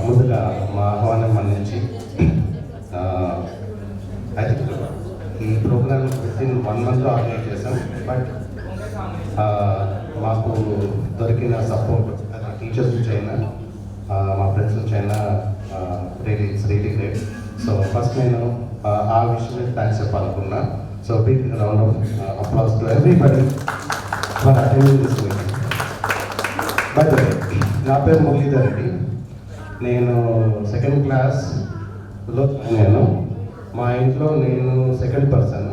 ముందుగా మా ఆహ్వానం మన్నించి ఐ థింక్ ఈ ప్రోగ్రామ్ వితిన్ 1 month ఆర్గనైజ్ చేశాం. బట్ మాకు దొరికిన సపోర్ట్ అది టీచర్స్ నుంచి అయినా మా ఫ్రెండ్స్ నుంచి అయినా it's really great. So first నేను ఆ విషయం మీద థ్యాంక్స్ చెప్పాలనుకున్నా. So big round of applause to everybody for attending this meeting. But నా పేరు మురళీధర్ రెడ్డి. నేను 2nd క్లాస్లో నేను మా ఇంట్లో నేను సెకండ్ పర్సన్.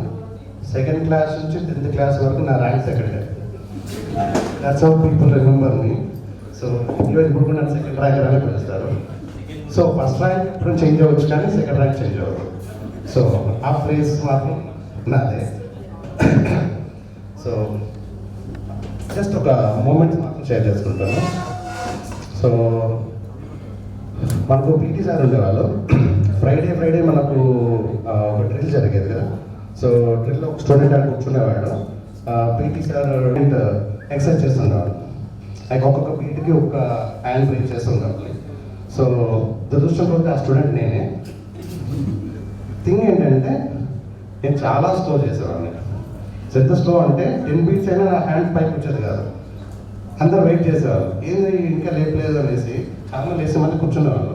2nd క్లాస్ నుంచి 10th క్లాస్ వరకు నా rank second. That's how people remember me. So ఇప్పుడు కూడా నన్ను సెకండ్ ర్యాంక్ అని పిలుస్తారు. సో ఫస్ట్ ర్యాంక్ ఇప్పుడు చేంజ్ అవ్వచ్చు కానీ సెకండ్ ర్యాంక్ చేంజ్ అవ్వదు. సో ఆ ప్లేస్ మాత్రం నాదే. సో జస్ట్ ఒక మూమెంట్ మాత్రం షేర్ చేసుకుంటాను. సో మనకు పీటీ సార్ ఉండేవాళ్ళు. ఫ్రైడే మనకు ఒక డ్రిల్ జరిగేది కదా. సో డ్రిల్లో ఒక స్టూడెంట్ అని కూర్చునేవాడు. పీటీ సార్ ఎక్సర్సైజ్ చేస్తుండేవాడు. లైక్ ఒక్కొక్క బీట్కి ఒక హ్యాండ్ బ్రేక్ చేస్తుండేవాళ్ళు. సో దురదృష్టం కొద్ది ఆ స్టూడెంట్ నేనే. థింగ్ ఏంటంటే నేను చాలా స్లో చేసేవాడిని. ఎంత స్లో అంటే 10 beats అయినా నా హ్యాండ్ పైకి వచ్చేది కాదు. అందరూ వెయిట్ చేసేవాళ్ళు, ఏంది ఇంకా లేపలేదు అనేసి చాలా లేసి మళ్ళీ కూర్చునేవాళ్ళు.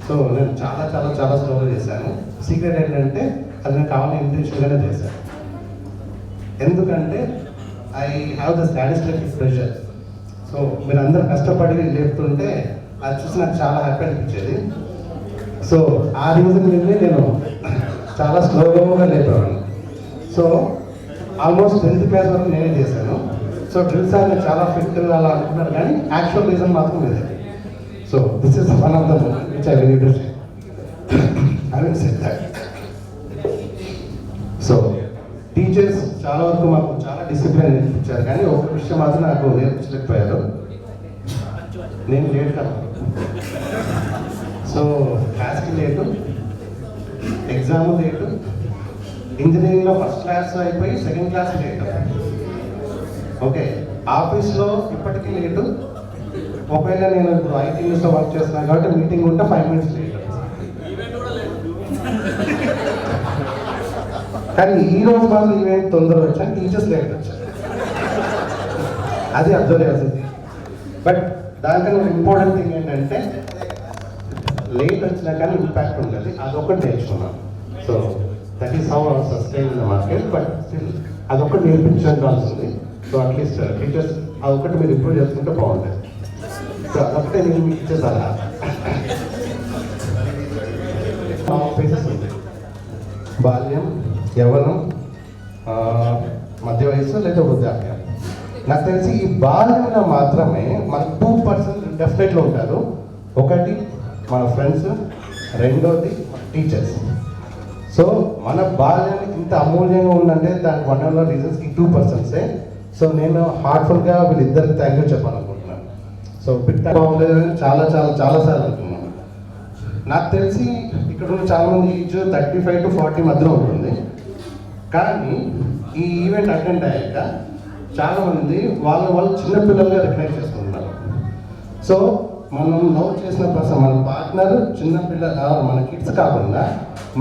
సో నేను చాలా చాలా చాలా స్లోగా చేశాను. సీక్రెట్ ఏంటంటే అది నేను కావాలని ఇంటెన్షన్గానే చేశాను. ఎందుకంటే I have the satisfactory pressure. So మీరు అందరూ కష్టపడి లేపుతుంటే అది చూసి నాకు చాలా హ్యాపీ అనిపించేది. సో ఆ రీజన్ మీద నేను చాలా స్లోగా లేపేవాడిని. సో ఆల్మోస్ట్ 10th క్లాస్ వరకు నేనే చేశాను. సో డ్రిల్ సార్ నేను చాలా ఫిట్ అలా అనుకున్నారు కానీ యాక్చువల్ రీజన్ మాత్రం ఇదే. So this is one of the moment which I will to share. I will say that. So teachers చాలా వరకు మాకు చాలా డిసిప్లిన్ నేర్పించారు కానీ ఒక విషయం మాత్రం నాకు నేర్పించలేకపోయారు. నేను లేట్ కదా. సో క్లాస్కి లేటు, ఎగ్జామ్ లేటు, ఇంజనీరింగ్లో ఫస్ట్ క్లాస్ అయిపోయి 2nd క్లాస్ లేటు. ఓకే, ఆఫీస్లో ఇప్పటికీ లేటు. ఒకవేళ నేను ఇప్పుడు IT న్యూస్లో వర్క్ చేస్తున్నాను కాబట్టి మీటింగ్ ఉంటే 5 minutes లేట్. కానీ ఈ రోజు మాత్రం ఈవెంట్ తొందరగా వచ్చాను, టీచర్స్ లేట్ వచ్చారు. అది అబ్జర్వ్ చేస్తుంది. బట్ దానికన్నా ఇంపార్టెంట్ థింగ్ ఏంటంటే లేట్ వచ్చినా కానీ ఇంపాక్ట్ ఉంటుంది. అదొకటి నేర్చుకున్నాను. So that is how sustain in the market. But still అదొకటి నేర్పించాల్సింది. సో అట్లీస్ట్ టీచర్స్ అదొకటి మీరు ఇంప్రూవ్ చేసుకుంటే బాగుంటుంది. సో అదొకటే నేను మీకు ఇచ్చే సలహా. ఫేసెస్ ఉంది: బాల్యం, యవ్వనం, మధ్య వయసు లేదా వృద్ధాప్యం. నాకు తెలిసి ఈ బాల్యంలో మాత్రమే మనకు 2% డెఫినెట్లో ఉంటారు. ఒకటి మన ఫ్రెండ్స్, రెండోది టీచర్స్. సో మన బాల్యం ఇంత అమూల్యంగా ఉందంటే దానికి వన్ ఆఫ్ ద రీజన్స్ ఈ 2%. సో నేను హార్ట్ఫుల్గా వీళ్ళిద్దరికి థ్యాంక్ యూ చెప్పాలనుకుంటున్నాను. సో బిట్ బాగుండేదని చాలా చాలా చాలాసార్లు అనుకున్నాను. నాకు తెలిసి ఇక్కడ ఉన్న చాలామంది ఏజ్ 35 to 40 మధ్యలో ఉంటుంది. కానీ ఈ ఈవెంట్ అటెండ్ అయ్యాక చాలామంది వాళ్ళు చిన్నపిల్లలుగా రికగ్నైజ్ చేసుకుంటున్నారు. సో మనం లవ్ చేసిన పర్సన్, మన పార్ట్నర్ చిన్నపిల్ల, మన కిడ్స్ కాకుండా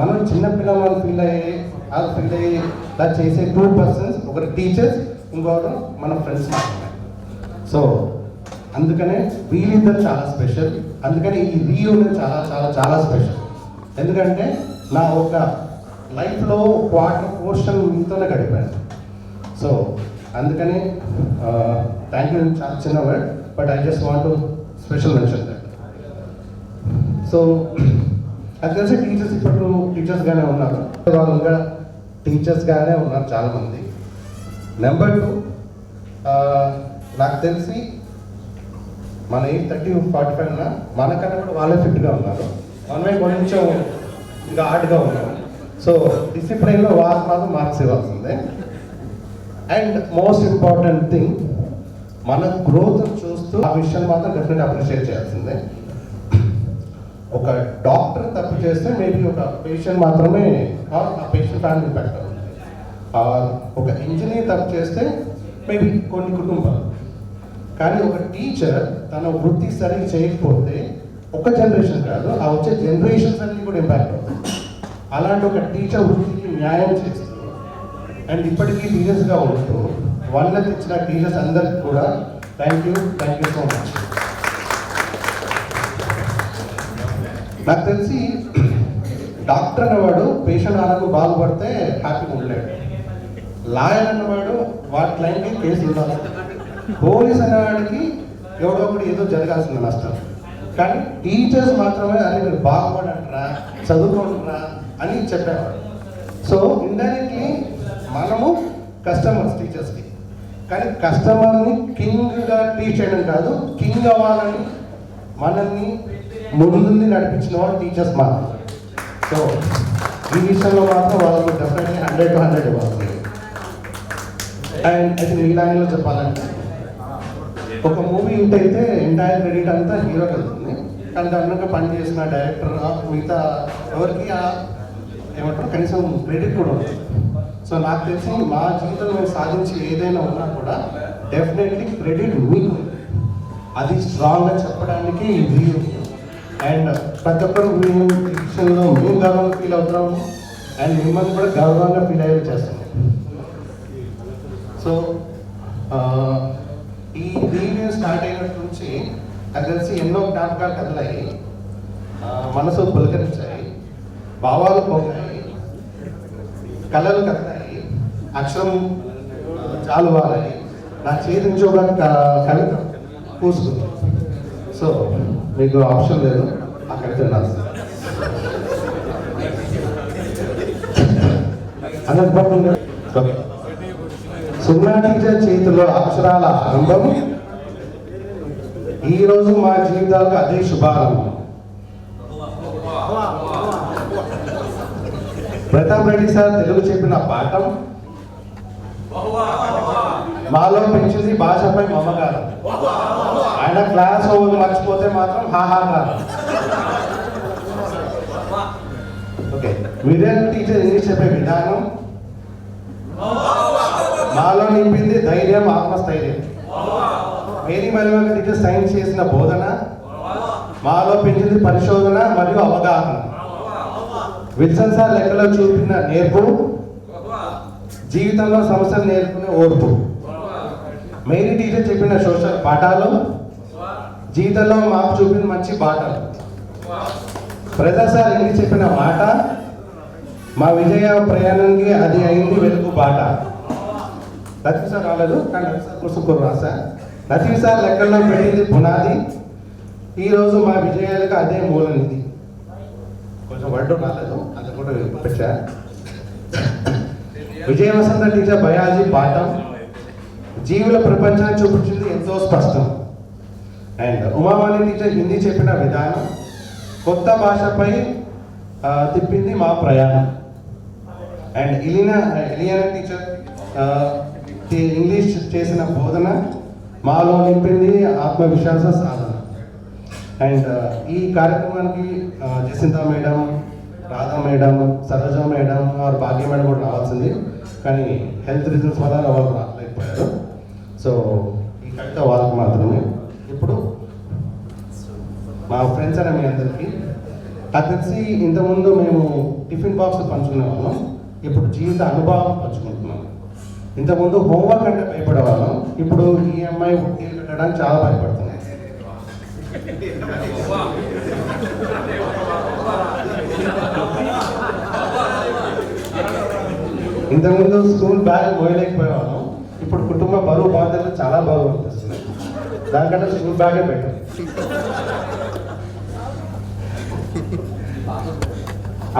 మనం చిన్నపిల్లలు ఫీల్ అయ్యేలా చేసే 2%. ఒకటి టీచర్స్, ఇంకొకరు మన ఫ్రెండ్స్ మాత్రమే. సో అందుకనే వీళ్ళిద్దరు చాలా స్పెషల్. అందుకని ఈ రీయూనియన్ చాలా చాలా చాలా స్పెషల్. ఎందుకంటే నా ఒక లైఫ్లో క్వార్టర్ పోర్షన్ మీతోనే గడిపాను. సో అందుకని థ్యాంక్ యూ. చాలా చిన్న word, but I just want to special mention that. So అది తెలిసి టీచర్స్ ఇప్పుడు టీచర్స్గానే ఉన్నారు, వాళ్ళుగా టీచర్స్గానే ఉన్నారు చాలామంది. నెంబర్ 2, నాకు తెలిసి మన ఏజ్ 30-45 ఉన్నా మనకన్నా కూడా వాళ్ళే ఫిట్గా ఉన్నారు. మనమే కొంచెం ఇంకా హార్డ్గా ఉన్నాం. సో డిసిప్లైన్లో వాళ్ళకి మాత్రం మార్క్స్ ఇవ్వాల్సిందే. అండ్ మోస్ట్ ఇంపార్టెంట్ థింగ్, మన గ్రోత్ చూస్తూ ఆ విషయాన్ని మాత్రం డెఫినెట్గా అప్రిషియేట్ చేయాల్సిందే. ఒక డాక్టర్ తప్పు చేస్తే మేబీ ఒక పేషెంట్ మాత్రమే ఆ పేషెంట్ ఫ్యామిలీ ఇంపాక్ట్ అవుతుంది. ఒక ఇంజనీర్ తప్పు చేస్తే మేబీ కొన్ని కుటుంబాలు. కానీ ఒక టీచర్ తన వృత్తి సరిగ్గా చేయకపోతే ఒక జనరేషన్ కాదు, ఆ వచ్చే జనరేషన్స్ అన్ని కూడా ఇంపాక్ట్ అవుతుంది. అలాంటి ఒక టీచర్ వృత్తికి న్యాయం చేస్తూ అండ్ ఇప్పటికీ టీచర్స్గా ఉంటూ వాళ్ళకి ఇచ్చిన టీచర్స్ అందరికి కూడా థ్యాంక్ యూ సో మచ్. నాకు తెలిసి డాక్టర్ అనేవాడు పేషెంట్ ఆలకు బాగుపడితే హ్యాపీగా ఉండలేడు. లాయర్ అనేవాడు వాటి క్లయింట్కి కేసు ఉండాలి. పోలీస్ అనేవాడికి ఎవడో ఒకటి ఏదో జరగాల్సిన నష్టం. కానీ టీచర్స్ మాత్రమే అని మీరు బాగుపడంటారా, చదువుకుంటారా అని చెప్పేవాడు. సో ఇండైరెక్ట్లీ మనము కస్టమర్స్ టీచర్స్కి, కానీ కస్టమర్ని కింగ్గా టీచ్ చేయడం కాదు, కింగ్ అవ్వాలని మనల్ని ముందుండి నడిపించిన వాళ్ళు టీచర్స్ మాత్రం. సో ఈ విషయంలో మాత్రం వాళ్ళకు డెఫినెట్లీ 100 to 100 ఇవ్వాలి. అండ్ అయితే ఈ లాంగ్వేజ్లో చెప్పాలంటే ఒక మూవీ హిట్ అయితే ఎంటైర్ క్రెడిట్ అంతా హీరోకి వెళ్తుంది, కానీ దాంట్లో పని చేసిన డైరెక్టర్ మిగతా ఎవరికి ఏమంటారు కనీసం క్రెడిట్ కూడా ఉంటుంది. సో నాకు తెలిసి మా జీవితంలో మేము సాధించి ఏదైనా ఉన్నా కూడా డెఫినెట్లీ క్రెడిట్ మీకు, అది స్ట్రాంగ్గా చెప్పడానికి ఇది. అండ్ ప్రతి ఒక్కరు మీ విషయంలో మేము గర్వంగా ఫీల్ అవుతున్నాము అండ్ మిమ్మల్ని కూడా గర్వంగా ఫీల్ అయ్యేది చేస్తున్నాం. సో ఈ రీవ్యూ స్టార్ట్ అయినట్టు నుంచి నాకు తెలిసి ఎన్నో జ్ఞాపకాలు కదలాయి, మనసు పులకరించాయి, భావాలు పోగాయి, కళలు కదలాయి, అక్షరం చాలు వారాయి, నా చేతి నుంచి ఒక కవిత పూసుకుంది. సో మీకు ఆప్షన్ లేదు, ఆ కవిత రాస్తుంది. అనంతపురం సున్నా టీచర్ చేతిలో అక్షరాల ఆరంభం, ఈరోజు మా జీవితాలకు అదే శుభారంభం. ప్రతాప్ రెడ్డి సార్ తెలుగు చెప్పిన పాఠం మాలో పెంచింది భాషపై మమకారం. ఆయన క్లాస్ ఓవర్ మర్చిపోతే మాత్రం హాహాకారం. ఓకే, వీరేంద్ర టీచర్ ఇంగ్లీష్ చెప్పే విధానం మాలో నింపింది ధైర్యం, ఆత్మస్థైర్యం. మేరీ మల్లిక టీచర్ సైన్స్ చేసిన బోధన మాలో పెంచింది పరిశోధన మరియు అవగాహన. విల్సన్ సార్ లెక్కలో చూపిన నేర్పు జీవితంలో సమస్యలు నేర్చుకునే ఓర్పు. మేరీ టీచర్ చెప్పిన సోషల్ పాఠాలు జీవితంలో మాకు చూపిన మంచి పాఠాలు. ప్రసాద్ సార్ ఇంగ్లీష్ చెప్పిన మాట మా విజయ ప్రయాణానికి అది అయింది వెలుగు బాట. లతీఫ్ సార్ రాలేదు, కానీ లతీఫ్ సార్ కోసం రాసా. లతీఫ్ సార్ లెక్కల్లో పెట్టింది పునాది, ఈరోజు మా విజయాలకు అదే మూలనిధి. కొంచెం వడ్డు రాలేదు, అది కూడా పెట్టా. విజయ వసంత టీచర్ బయాలజీ పాఠం జీవుల ప్రపంచాన్ని చూపించింది ఎంతో స్పష్టం. అండ్ ఉమామణి టీచర్ హిందీ చెప్పిన విధానం కొత్త భాషపై తిప్పింది మా ప్రయాణం. అండ్ ఇలియానా టీచర్ ఇంగ్లీష్ చేసిన బోధన మాలో నింపింది ఆత్మవిశ్వాస సాధన. అండ్ ఈ కార్యక్రమానికి Jacintha madam, Radha madam, Saroja madam, Bhagya madam కూడా రావాల్సింది, కానీ హెల్త్ రీజన్స్ వల్ల వాళ్ళు రాలేకపోయారు. సో ఈ కవిత వాళ్ళకి మాత్రమే. ఇప్పుడు మా ఫ్రెండ్స్ అనే మీ అందరికీ నాకు తెలిసి ఇంతకుముందు మేము టిఫిన్ బాక్స్ పంచుకునే వాళ్ళం, ఇప్పుడు జీవిత అనుభవం పంచుకుంటున్నాం. ఇంతకుముందు హోంవర్క్ అంటే భయపడేవాళ్ళం, ఇప్పుడు ఈఎంఐ వడ్డీలు కట్టడానికి చాలా భయపడుతున్నాం. ఇంతకుముందు స్కూల్ బ్యాగ్ మోయలేకపోయేవాళ్ళం, ఇప్పుడు కుటుంబ బరువు బాధ్యతలు చాలా బాగా అనిపిస్తున్నాయి. దానికంటే స్కూల్ బ్యాగే బెటర్.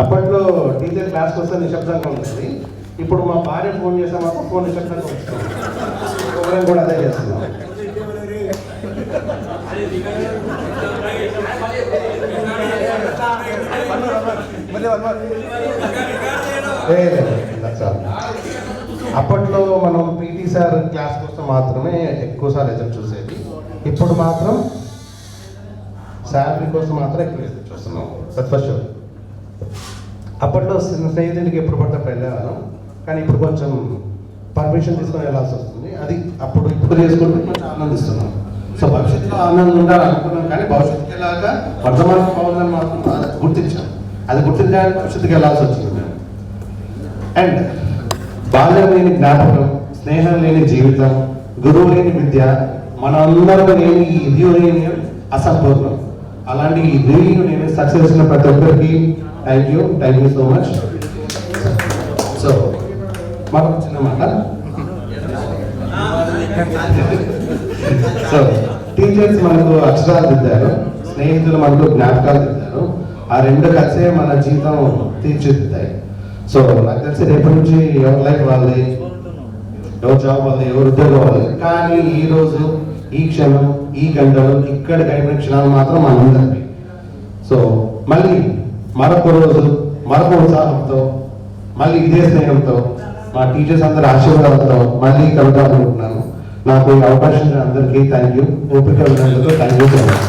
అప్పట్లో టీచర్ క్లాస్కి వస్తే నిశ్శబ్దంగా ఉంటుంది, ఇప్పుడు మా భార్య ఫోన్ చేస్తే మాత్రం ఫోన్ నిశ్శబ్దంగా వస్తున్నాం. ప్రోగ్రామ్ కూడా అదే చేస్తున్నాం. అప్పట్లో మనం పీటీ సార్ క్లాస్ కోసం మాత్రమే ఎక్కువసార్లు ఎదురు చూసేది, ఇప్పుడు మాత్రం శాలరీ కోసం మాత్రం ఎక్కువ ఎదురు చూస్తున్నాం. ఫస్ట్ అప్పట్లో స్నేహితుడికి ఎప్పుడు పడితే వెళ్ళేవాళ్ళం, కానీ ఇప్పుడు కొంచెం పర్మిషన్ తీసుకొని వెళ్ళాల్సి వస్తుంది. అది అప్పుడు ఇప్పుడు చేసుకుంటే కొంచెం ఆనందిస్తున్నాం. సో భవిష్యత్తులో ఆనందం ఉండాలని అనుకున్నాం, కానీ భవిష్యత్తుకి వెళ్ళాక వర్ధమానం బాగుందని మాత్రం గుర్తించాం. అది గుర్తించడానికి భవిష్యత్తుకి వెళ్ళాల్సి వచ్చింది మేము. అండ్ బాల్యం లేని జ్ఞాపకం, స్నేహం లేని జీవితం, గురువు లేని విద్య, మన అందరం లేని ఈ రీయూనియన్ అసంపూర్ణం. అలాంటి ఈ రీయూనియన్ సక్సెస్ చేసిన ప్రతి ఒక్కరికి thank you so much. So మాకు చిన్న మాట. సో టీచర్స్ మనకు అక్షరాలు దిద్దారు, స్నేహితులు మనకు జ్ఞాపకాలు దిద్దారు. ఆ రెండు కలిసే మన జీవితం తీర్చిదిద్దాయి. సో నాకు తెలిసి రేపటి నుంచి ఎవరి లైఫ్ వాళ్ళది, ఎవరు జాబ్ వాళ్ళది, ఎవరు ఉద్యోగం వాళ్ళది. కానీ ఈ రోజు, ఈ క్షణం, ఈ గంటలు, ఇక్కడికి అయిన క్షణాలు మాత్రం మన అందరికీ. సో మళ్ళీ మరొక రోజు మరొక ఉత్సాహంతో, మళ్ళీ ఇదే స్నేహంతో, మా టీచర్స్ అందరి ఆశీర్వాదాలతో మళ్ళీ కలుద్దాం అనుకుంటున్నాను. నాకు ఈ అవకాశం అందరికీ థ్యాంక్ యూ. ఓపిక ఉన్నందుకు థ్యాంక్ యూ సో మచ్.